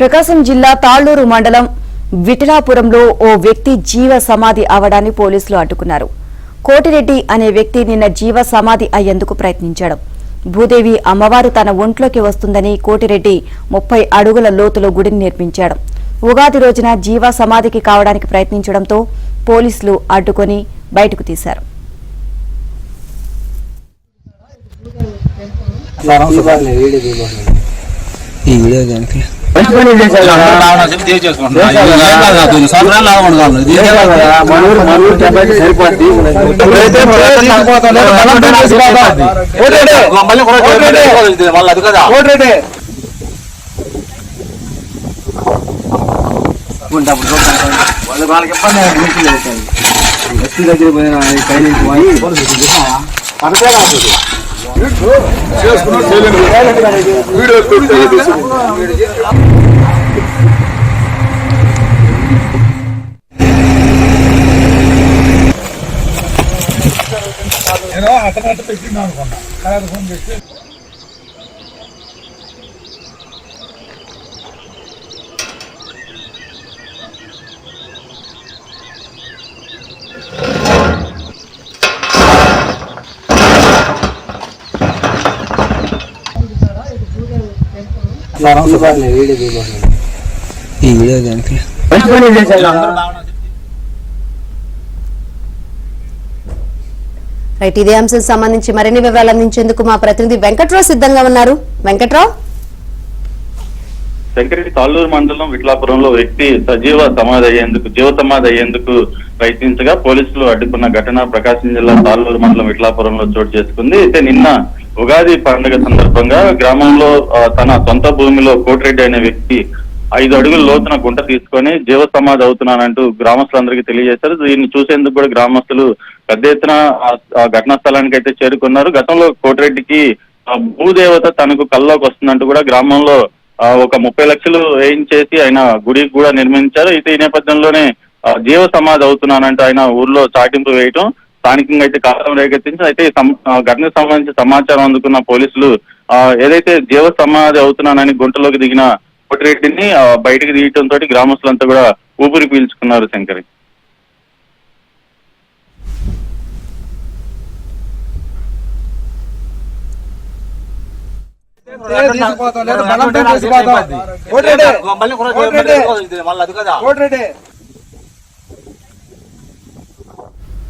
ప్రకాశం జిల్లా తాళ్లూరు మండలం విఠలాపురంలో ఓ వ్యక్తి జీవ సమాధి అవడాన్ని పోలీసులు అడ్డుకున్నారు. కోటిరెడ్డి అనే వ్యక్తి నిన్న జీవ సమాధి అయ్యేందుకు ప్రయత్నించాడు. భూదేవి అమ్మవారు తన ఒంట్లోకి వస్తుందని కోటిరెడ్డి 30 అడుగుల లోతులో గుడిని నిర్మించాడు. ఉగాది రోజున జీవ సమాధికి కావడానికి ప్రయత్నించడంతో పోలీసులు అడ్డుకొని బయటకు తీశారు. రైట్, ఇదే అంశం సంబంధించి మరిన్ని వివరాలు అందించేందుకు మా ప్రతినిధి వెంకట్రావు సిద్ధంగా ఉన్నారు. వెంకట్రావు, శంకరెడ్డి తాళ్లూరు మండలం విఠలాపురంలో వ్యక్తి జీవ సమాధి అయ్యేందుకు ప్రయత్నించగా పోలీసులు అడ్డుకున్న ఘటన ప్రకాశం జిల్లా తాళ్లూరు మండలం విఠలాపురంలో చోటు చేసుకుంది. అయితే నిన్న ఉగాది పండుగ సందర్భంగా గ్రామంలో తన సొంత భూమిలో కోటిరెడ్డి అనే వ్యక్తి 5 అడుగుల లోతున గుంట తీసుకొని జీవ సమాధి అవుతున్నానంటూ గ్రామస్తులందరికీ తెలియజేశారు. దీన్ని చూసేందుకు కూడా గ్రామస్తులు పెద్ద ఎత్తున ఆ ఘటనా స్థలానికి అయితే చేరుకున్నారు. గతంలో కోటిరెడ్డికి భూదేవత తనకు కల్లోకి వస్తుందంటూ కూడా గ్రామంలో ఒక 30 లక్షలు వేయించేసి ఆయన గుడి కూడా నిర్మించారు. అయితే ఈ నేపథ్యంలోనే జీవ సమాధి అవుతున్నానంటూ ఆయన ఊర్లో చాటింపు వేయటం స్థానికంగా అయితే కాలం రేకెత్తించి అయితే ఘటనకు సంబంధించి సమాచారం అందుకున్న పోలీసులు ఏదైతే జీవ సమాధి అవుతున్నానని గుంటలోకి దిగిన కోటిరెడ్డిని బయటకు తీయటంతో గ్రామస్తులంతా కూడా ఊపిరి పీల్చుకున్నారు. శంకరి, కోటిరెడ్డి